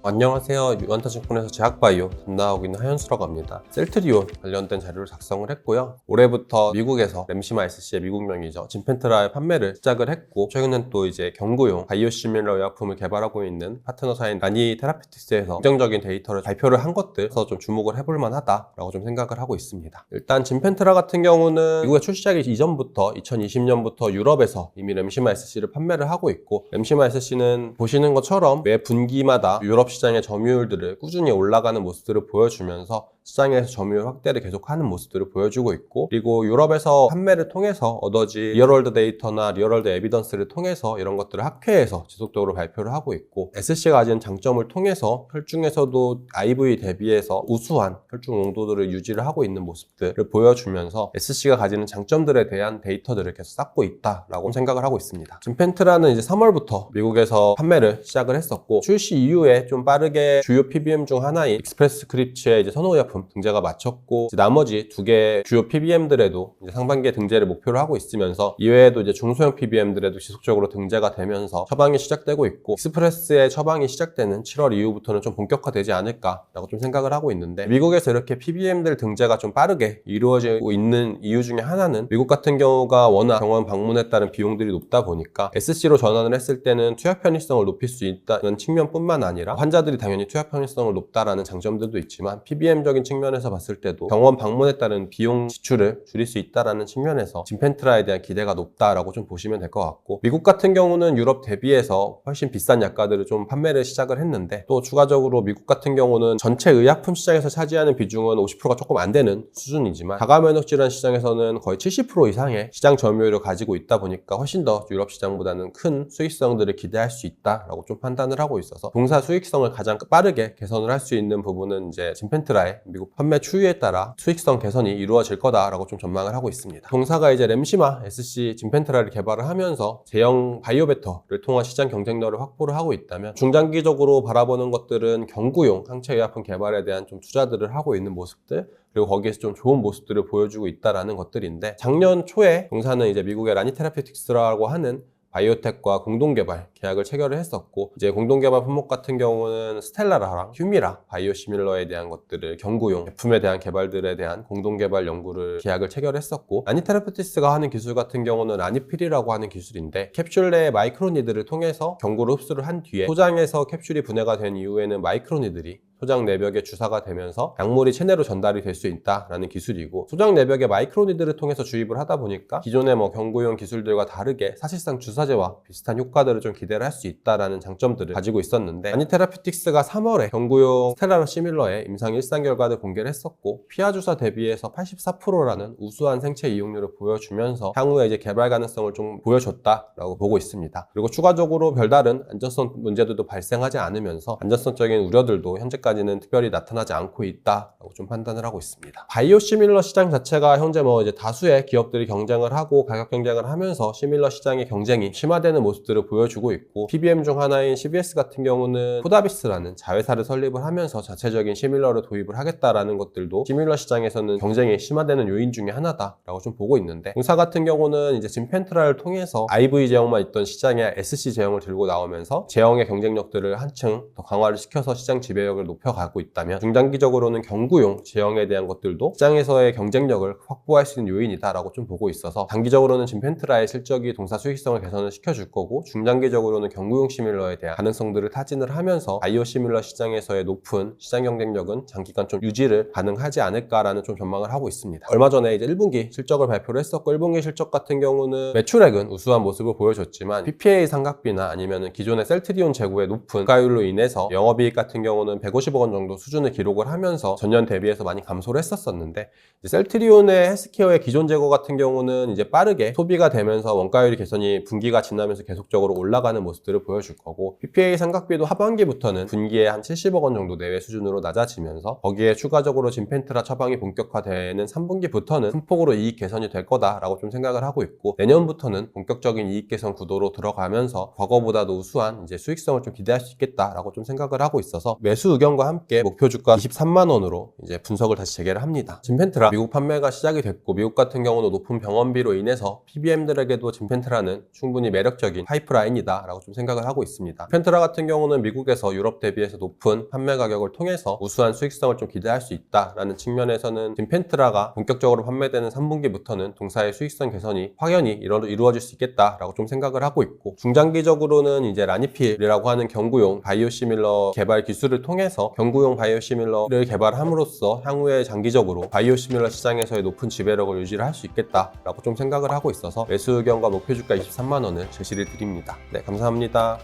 안녕하세요. 유한타증권에서 제약바이오 담당하고 있는 하현수라고 합니다. 셀트리온 관련된 자료를 작성을 했고요. 올해부터 미국에서 램시마 SC의 미국명이죠. 진펜트라의 판매를 시작을 했고, 최근엔 또 이제 경구용 바이오시밀러 의약품을 개발하고 있는 파트너사인 라니 테라피틱스에서 긍정적인 데이터를 발표를 한 것들에서 좀 주목을 해볼 만하다라고 좀 생각을 하고 있습니다. 일단 진펜트라 같은 경우는 미국에 출시하기 이전부터 2020년부터 유럽에서 이미 램시마 SC를 판매를 하고 있고, 램시마 SC는 보시는 것처럼 매 분기마다 유럽 시장의 점유율들을 꾸준히 올라가는 모습들을 보여주면서 시장에서 점유율 확대를 계속하는 모습들을 보여주고 있고, 그리고 유럽에서 판매를 통해서 얻어진 리얼월드 데이터나 리얼월드 에비던스를 통해서 이런 것들을 학회에서 지속적으로 발표를 하고 있고, SC가 가진 장점을 통해서 혈중에서도 IV 대비해서 우수한 혈중 농도들을 유지를 하고 있는 모습들을 보여주면서 SC가 가지는 장점들에 대한 데이터들을 계속 쌓고 있다라고 생각을 하고 있습니다. 진펜트라는 이제 3월부터 미국에서 판매를 시작을 했었고, 출시 이후에 좀 빠르게 주요 PBM 중 하나인 익스프레스 스크립츠의 이제 선호의약품 등재가 마쳤고, 나머지 두 개 주요 PBM들에도 이제 상반기에 등재를 목표로 하고 있으면서, 이외에도 이제 중소형 PBM들에도 지속적으로 등재가 되면서 처방이 시작되고 있고, 익스프레스의 처방이 시작되는 7월 이후부터는 좀 본격화되지 않을까라고 좀 생각을 하고 있는데, 미국에서 이렇게 PBM들 등재가 좀 빠르게 이루어지고 있는 이유 중에 하나는, 미국 같은 경우가 워낙 병원 방문에 따른 비용들이 높다 보니까 SC로 전환을 했을 때는 투약 편의성을 높일 수 있다는 측면뿐만 아니라, 환자들이 당연히 투약 편의성을 높다라는 장점들도 있지만 PBM적인 측면에서 봤을 때도 병원 방문에 따른 비용 지출을 줄일 수 있다라는 측면에서 진펜트라에 대한 기대가 높다라고 좀 보시면 될 것 같고, 미국 같은 경우는 유럽 대비해서 훨씬 비싼 약가들을 좀 판매를 시작을 했는데, 또 추가적으로 미국 같은 경우는 전체 의약품 시장에서 차지하는 비중은 50%가 조금 안 되는 수준이지만, 자가면역 질환 시장에서는 거의 70% 이상의 시장 점유율을 가지고 있다 보니까 훨씬 더 유럽 시장보다는 큰 수익성들을 기대할 수 있다라고 좀 판단을 하고 있어서, 동사 수익성을 가장 빠르게 개선을 할 수 있는 부분은 이제 진펜트라의 미국 판매 추이에 따라 수익성 개선이 이루어질 거다라고 좀 전망을 하고 있습니다. 동사가 이제 램시마 SC 진펜트라를 개발을 하면서 제형 바이오베터를 통한 시장 경쟁력을 확보를 하고 있다면, 중장기적으로 바라보는 것들은 경구용 항체의약품 개발에 대한 좀 투자들을 하고 있는 모습들, 그리고 거기에서 좀 좋은 모습들을 보여주고 있다라는 것들인데, 작년 초에 동사는 이제 미국의 라니 테라피틱스라고 하는 바이오텍과 공동개발 계약을 체결을 했었고, 이제 공동개발 품목 같은 경우는 스텔라라랑 휴미라 바이오시밀러에 대한 것들을 경구용 제품에 대한 개발들에 대한 공동개발 연구를 계약을 체결했었고, 라니 테라피틱스가 하는 기술 같은 경우는 라니필이라고 하는 기술인데, 캡슐 내에 마이크로니드를 통해서 경구를 흡수를 한 뒤에 소장에서 캡슐이 분해가 된 이후에는 마이크로니들이 소장 내벽에 주사가 되면서 약물이 체내로 전달이 될 수 있다라는 기술이고, 소장 내벽에 마이크로니드를 통해서 주입을 하다 보니까 기존의 경구용 기술들과 다르게 사실상 주사제와 비슷한 효과들을 좀 기대를 할 수 있다라는 장점들을 가지고 있었는데, 라니 테라피틱스가 3월에 경구용 스텔라 시밀러의 임상 1상 결과를 공개를 했었고, 피하 주사 대비해서 84%라는 우수한 생체 이용률을 보여주면서 향후에 이제 개발 가능성을 좀 보여줬다라고 보고 있습니다. 그리고 추가적으로 별다른 안전성 문제들도 발생하지 않으면서 안전성적인 우려들도 현재까지는 특별히 나타나지 않고 있다라고 좀 판단을 하고 있습니다. 바이오시밀러 시장 자체가 현재 이제 다수의 기업들이 경쟁을 하고 가격 경쟁을 하면서 시밀러 시장의 경쟁이 심화되는 모습들을 보여주고 있고, PBM 중 하나인 CVS 같은 경우는 포다비스라는 자회사를 설립을 하면서 자체적인 시밀러를 도입을 하겠다라는 것들도 시밀러 시장에서는 경쟁이 심화되는 요인 중에 하나다라고 좀 보고 있는데, 공사 같은 경우는 이제 진펜트라를 통해서 IV 제형만 있던 시장에 SC 제형을 들고 나오면서 제형의 경쟁력들을 한층 더 강화를 시켜서 시장 지배력을 높여가고 있다면, 중장기적으로는 경구용 제형에 대한 것들도 시장에서의 경쟁력을 확보할 수 있는 요인이다라고 좀 보고 있어서, 단기적으로는 진펜트라의 실적이 동사 수익성을 개선을 시켜줄 거고, 중장기적으로는 경구용 시밀러에 대한 가능성들을 타진을 하면서 바이오 시밀러 시장에서의 높은 시장 경쟁력은 장기간 좀 유지를 가능하지 않을까라는 좀 전망을 하고 있습니다. 얼마 전에 이제 1분기 실적을 발표를 했었고, 1분기 실적 같은 경우는 매출액은 우수한 모습을 보여줬지만 PPA 상각비나 아니면 기존의 셀트리온 재고의 높은 가율로 인해서 영업이익 같은 경우는 150억 원 정도 수준을 기록을 하면서 전년 대비해서 많이 감소를 했었는데, 셀트리온의 헬스케어의 기존 재고 같은 경우는 이제 빠르게 소비가 되면서 원가율 개선이 분기가 지나면서 계속적으로 올라가는 모습들을 보여줄 거고, PPA 상각비도 하반기부터는 분기에 한 70억 원 정도 내외 수준으로 낮아지면서, 거기에 추가적으로 진펜트라 처방이 본격화되는 3분기부터는 큰 폭으로 이익 개선이 될 거다라고 좀 생각을 하고 있고, 내년부터는 본격적인 이익 개선 구도로 들어가면서 과거보다도 우수한 이제 수익성을 좀 기대할 수 있겠다라고 좀 생각을 하고 있어서, 매수 의견 의견과 함께 목표 주가 23만 원으로 이제 분석을 다시 재개를 합니다. 짐펜트라 미국 판매가 시작이 됐고 미국 같은 경우는 높은 병원비로 인해서 PBM들에게도 짐펜트라는 충분히 매력적인 파이프라인이다 라고 좀 생각을 하고 있습니다. 짐펜트라 같은 경우는 미국에서 유럽 대비해서 높은 판매 가격을 통해서 우수한 수익성을 좀 기대할 수 있다라는 측면에서는 짐펜트라가 본격적으로 판매되는 3분기부터는 동사의 수익성 개선이 확연히 이루어질 수 있겠다라고 좀 생각을 하고 있고, 중장기적으로는 이제 라니필이라고 하는 경구용 바이오시밀러 개발 기술을 통해서 경구용 바이오시밀러를 개발함으로써 향후에 장기적으로 바이오시밀러 시장에서의 높은 지배력을 유지를 할 수 있겠다라고 좀 생각을 하고 있어서 매수 의견과 목표 주가 23만 원을 제시를 드립니다. 네, 감사합니다.